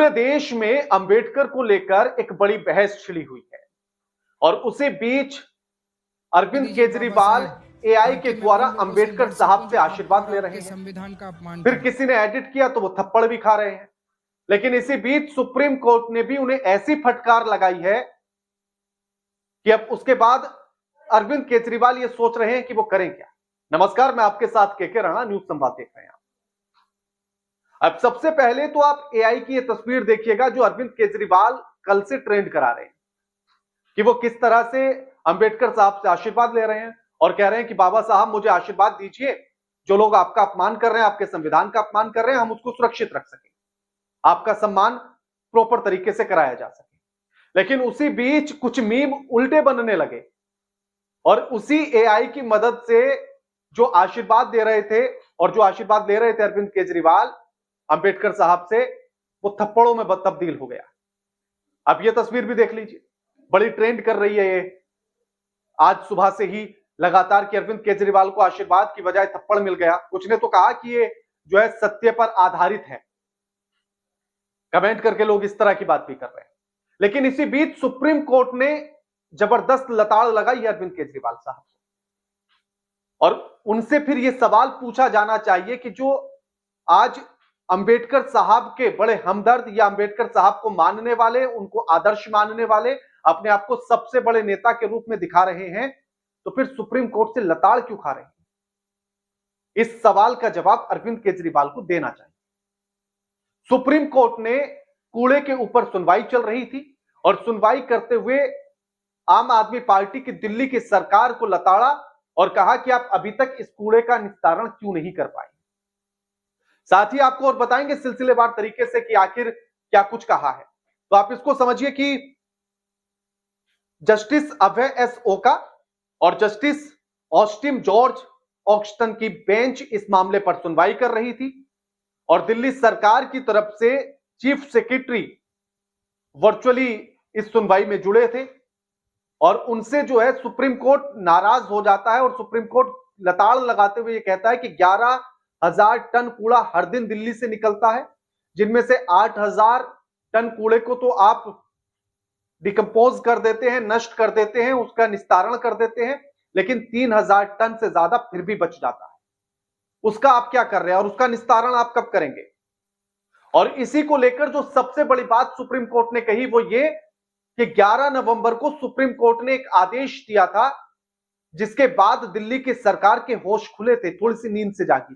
पूरे देश में अंबेडकर को लेकर एक बड़ी बहस छिड़ी हुई है और उसी बीच अरविंद केजरीवाल एआई के द्वारा अंबेडकर साहब से आशीर्वाद ले रहे हैं। संविधान का अपमान फिर किसी ने एडिट किया तो वो थप्पड़ भी खा रहे हैं। लेकिन इसी बीच सुप्रीम कोर्ट ने भी उन्हें ऐसी फटकार लगाई है कि अब उसके बाद अरविंद केजरीवाल ये सोच रहे हैं कि वो करें क्या। नमस्कार, मैं आपके साथ के राणा, न्यूज़ संवाद देख रहे हैं। अब सबसे पहले तो आप एआई की ये तस्वीर देखिएगा जो अरविंद केजरीवाल कल से ट्रेंड करा रहे हैं कि वो किस तरह से अंबेडकर साहब से आशीर्वाद ले रहे हैं और कह रहे हैं कि बाबा साहब मुझे आशीर्वाद दीजिए, जो लोग आपका अपमान कर रहे हैं, आपके संविधान का अपमान कर रहे हैं, हम उसको सुरक्षित रख सकें, आपका सम्मान प्रॉपर तरीके से कराया जा सके। लेकिन उसी बीच कुछ मीम उल्टे बनने लगे और उसी एआई की मदद से जो आशीर्वाद दे रहे थे और जो आशीर्वाद ले रहे थे अरविंद केजरीवाल अंबेडकर साहब से, वो थप्पड़ों में तब्दील हो गया। अब ये तस्वीर भी देख लीजिए, बड़ी ट्रेंड कर रही है ये आज सुबह से ही लगातार कि अरविंद केजरीवाल को आशीर्वाद की बजाय थप्पड़ मिल गया। कुछ ने तो कहा कि ये जो है सत्य पर आधारित है, कमेंट करके लोग इस तरह की बात भी कर रहे हैं। लेकिन इसी बीच सुप्रीम कोर्ट ने जबरदस्त लताड़ लगाई है अरविंद केजरीवाल साहब को और उनसे फिर यह सवाल पूछा जाना चाहिए कि जो आज अंबेडकर साहब के बड़े हमदर्द या अंबेडकर साहब को मानने वाले, उनको आदर्श मानने वाले, अपने आप को सबसे बड़े नेता के रूप में दिखा रहे हैं, तो फिर सुप्रीम कोर्ट से लताड़ क्यों खा रहे हैं? इस सवाल का जवाब अरविंद केजरीवाल को देना चाहिए। सुप्रीम कोर्ट ने कूड़े के ऊपर सुनवाई चल रही थी और सुनवाई करते हुए आम आदमी पार्टी की दिल्ली की सरकार को लताड़ा और कहा कि आप अभी तक इस कूड़े का निस्तारण क्यों नहीं कर पाए। साथ ही आपको और बताएंगे सिलसिलेवार तरीके से कि आखिर क्या कुछ कहा है। तो आप इसको समझिए कि जस्टिस अभय एस ओका और जस्टिस ऑस्टिन जॉर्ज ऑक्स्टन की बेंच इस मामले पर सुनवाई कर रही थी और दिल्ली सरकार की तरफ से चीफ सेक्रेटरी वर्चुअली इस सुनवाई में जुड़े थे और उनसे जो है सुप्रीम कोर्ट नाराज हो जाता है और सुप्रीम कोर्ट लताड़ लगाते हुए ये कहता है कि 11,000 टन कूड़ा हर दिन दिल्ली से निकलता है, जिनमें से 8,000 टन कूड़े को तो आप डिकम्पोज कर देते हैं, नष्ट कर देते हैं, उसका निस्तारण कर देते हैं, लेकिन 3,000 टन से ज्यादा फिर भी बच जाता है। उसका आप क्या कर रहे हैं और उसका निस्तारण आप कब करेंगे? और इसी को लेकर जो सबसे बड़ी बात सुप्रीम कोर्ट ने कही वो ये कि 11 नवंबर को सुप्रीम कोर्ट ने एक आदेश दिया था जिसके बाद दिल्ली की सरकार के होश खुले थे, थोड़ी सी नींद से जागी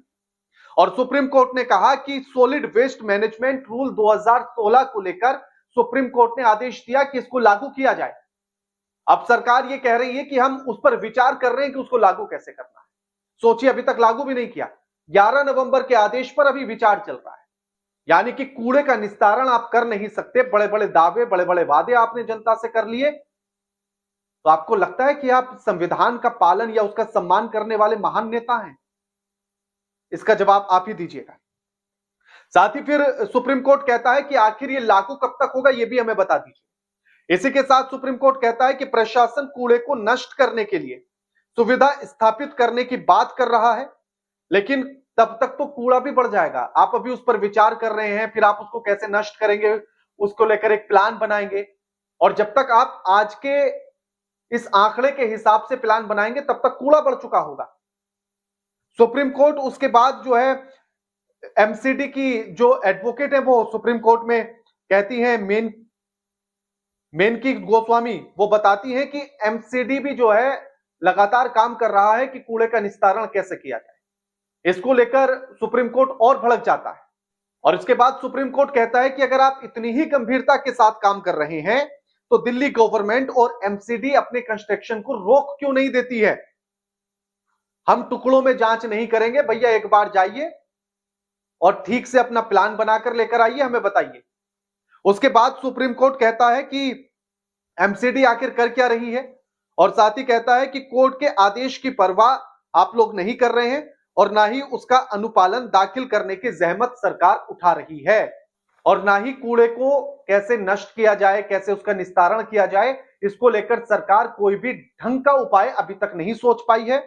और सुप्रीम कोर्ट ने कहा कि सॉलिड वेस्ट मैनेजमेंट रूल 2016 को लेकर सुप्रीम कोर्ट ने आदेश दिया कि इसको लागू किया जाए। अब सरकार ये कह रही है कि हम उस पर विचार कर रहे हैं कि उसको लागू कैसे करना है। सोचिए, अभी तक लागू भी नहीं किया, 11 नवंबर के आदेश पर अभी विचार चल रहा है। यानी कि कूड़े का निस्तारण आप कर नहीं सकते। बड़े बड़े दावे, बड़े बड़े वादे आपने जनता से कर लिए, तो आपको लगता है कि आप संविधान का पालन या उसका सम्मान करने वाले महान नेता हैं? इसका जवाब आप ही दीजिएगा। साथ ही फिर सुप्रीम कोर्ट कहता है कि आखिर ये लागू कब तक होगा, ये भी हमें बता दीजिए। इसी के साथ सुप्रीम कोर्ट कहता है कि प्रशासन कूड़े को नष्ट करने के लिए सुविधा स्थापित करने की बात कर रहा है, लेकिन तब तक तो कूड़ा भी बढ़ जाएगा। आप अभी उस पर विचार कर रहे हैं, फिर आप उसको कैसे नष्ट करेंगे, उसको लेकर एक प्लान बनाएंगे और जब तक आप आज के इस आंकड़े के हिसाब से प्लान बनाएंगे तब तक कूड़ा बढ़ चुका होगा। सुप्रीम कोर्ट उसके बाद जो है एमसीडी की जो एडवोकेट है वो सुप्रीम कोर्ट में कहती हैं, मेनकी गोस्वामी, वो बताती हैं कि एमसीडी भी जो है लगातार काम कर रहा है कि कूड़े का निस्तारण कैसे किया जाए। इसको लेकर सुप्रीम कोर्ट और भड़क जाता है और इसके बाद सुप्रीम कोर्ट कहता है कि अगर आप इतनी ही गंभीरता के साथ काम कर रहे हैं तो दिल्ली गवर्नमेंट और एमसीडी अपने कंस्ट्रक्शन को रोक क्यों नहीं देती है? हम टुकड़ों में जांच नहीं करेंगे भैया, एक बार जाइए और ठीक से अपना प्लान बनाकर लेकर आइए, हमें बताइए। उसके बाद सुप्रीम कोर्ट कहता है कि एमसीडी आखिर कर क्या रही है और साथ ही कहता है कि कोर्ट के आदेश की परवाह आप लोग नहीं कर रहे हैं और ना ही उसका अनुपालन दाखिल करने की जहमत सरकार उठा रही है और ना ही कूड़े को कैसे नष्ट किया जाए, कैसे उसका निस्तारण किया जाए, इसको लेकर सरकार कोई भी ढंग का उपाय अभी तक नहीं सोच पाई है।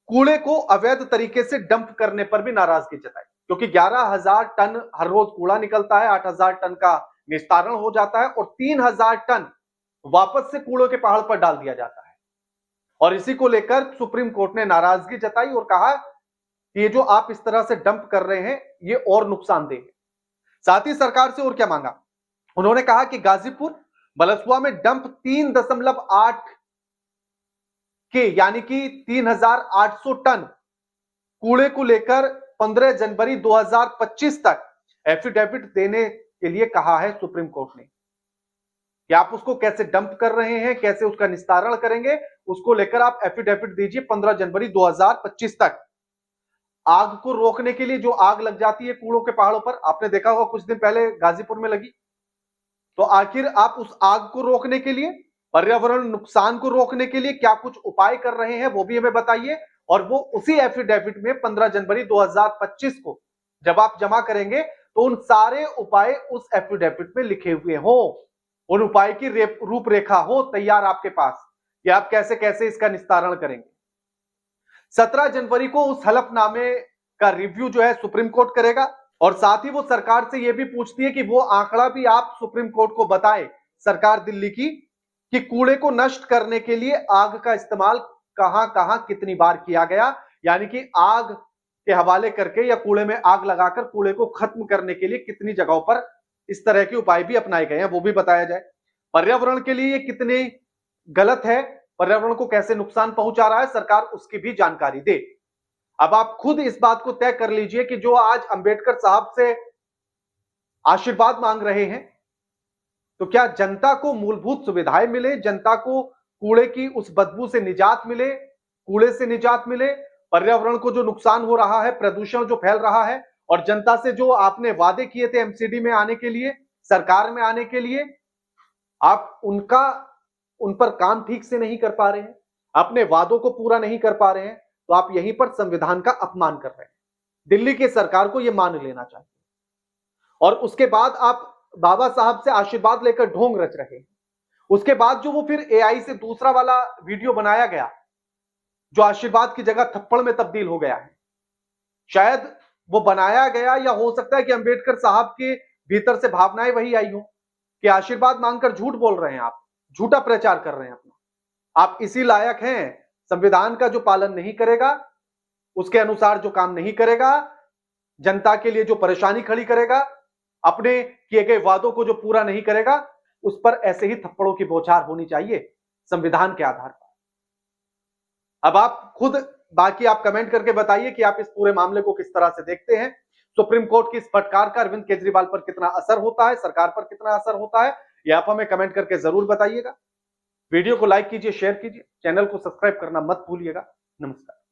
कूड़े को अवैध तरीके से डंप करने पर भी नाराजगी जताई। क्योंकि 11,000 टन हर रोज कूड़ा निकलता है, 8,000 टन का निस्तारण हो जाता है और 3,000 टन वापस से कूड़ों के पहाड़ पर डाल दिया जाता है। और इसी को लेकर सुप्रीम कोर्ट ने नाराजगी जताई और कहा कि ये जो आप इस तरह से डंप कर रहे हैं ये और नुकसानदेह है। साथ ही सरकार से और क्या मांगा, उन्होंने कहा कि गाजीपुर बलसुआ में डंप 3.8 के यानी कि 3,800 टन कूड़े को लेकर 15 जनवरी 2025 तक एफिडेविट देने के लिए कहा है सुप्रीम कोर्ट ने कि आप उसको कैसे डंप कर रहे हैं, कैसे उसका निस्तारण करेंगे, उसको लेकर आप एफिडेविट दीजिए 15 जनवरी 2025 तक। आग को रोकने के लिए जो आग लग जाती है कूड़ों के पहाड़ों पर, आपने देखा होगा कुछ दिन पहले गाजीपुर में लगी, तो आखिर आप उस आग को रोकने के लिए, पर्यावरण नुकसान को रोकने के लिए क्या कुछ उपाय कर रहे हैं वो भी हमें बताइए। और वो उसी एफिडेविट में 15 जनवरी 2025 को जब आप जमा करेंगे तो उन सारे उपाय उस एफिडेविट में लिखे हुए हो, उन उपाय की रूपरेखा हो तैयार आपके पास कि आप कैसे कैसे इसका निस्तारण करेंगे। 17 जनवरी को उस हलफनामे का रिव्यू जो है सुप्रीम कोर्ट करेगा और साथ ही वो सरकार से यह भी पूछती है कि वो आंकड़ा भी आप सुप्रीम कोर्ट को बताए, सरकार दिल्ली की, कि कूड़े को नष्ट करने के लिए आग का इस्तेमाल कहां कहां कितनी बार किया गया, यानी कि आग के हवाले करके या कूड़े में आग लगाकर कूड़े को खत्म करने के लिए कितनी जगहों पर इस तरह के उपाय भी अपनाए गए हैं वो भी बताया जाए। पर्यावरण के लिए ये कितने गलत है, पर्यावरण को कैसे नुकसान पहुंचा रहा है, सरकार उसकी भी जानकारी दे। अब आप खुद इस बात को तय कर लीजिए कि जो आज अंबेडकर साहब से आशीर्वाद मांग रहे हैं तो क्या जनता को मूलभूत सुविधाएं मिले, जनता को कूड़े की उस बदबू से निजात मिले, कूड़े से निजात मिले, पर्यावरण को जो नुकसान हो रहा है, प्रदूषण जो फैल रहा है, और जनता से जो आपने वादे किए थे एमसीडी में आने के लिए, सरकार में आने के लिए, आप उन पर काम ठीक से नहीं कर पा रहे हैं, अपने वादों को पूरा नहीं कर पा रहे हैं, तो आप यहीं पर संविधान का अपमान कर रहे हैं। दिल्ली की सरकार को यह मान लेना चाहिए। और उसके बाद आप बाबा साहब से आशीर्वाद लेकर ढोंग रच रहे हैं। उसके बाद जो वो फिर एआई से दूसरा वाला वीडियो बनाया गया जो आशीर्वाद की जगह थप्पड़ में तब्दील हो गया है, शायद वो बनाया गया या हो सकता है कि अंबेडकर साहब के भीतर से भावनाएं वही आई हो कि आशीर्वाद मांगकर झूठ बोल रहे हैं, आप झूठा प्रचार कर रहे हैं अपना, आप इसी लायक हैं। संविधान का जो पालन नहीं करेगा, उसके अनुसार जो काम नहीं करेगा, जनता के लिए जो परेशानी खड़ी करेगा, अपने किए गए वादों को जो पूरा नहीं करेगा, उस पर ऐसे ही थप्पड़ों की बौछार होनी चाहिए संविधान के आधार पर। अब आप खुद बाकी आप कमेंट करके बताइए कि आप इस पूरे मामले को किस तरह से देखते हैं। सुप्रीम कोर्ट की इस फटकार का अरविंद केजरीवाल पर कितना असर होता है, सरकार पर कितना असर होता है, यह आप हमें कमेंट करके जरूर बताइएगा। वीडियो को लाइक कीजिए, शेयर कीजिए, चैनल को सब्सक्राइब करना मत भूलिएगा। नमस्कार।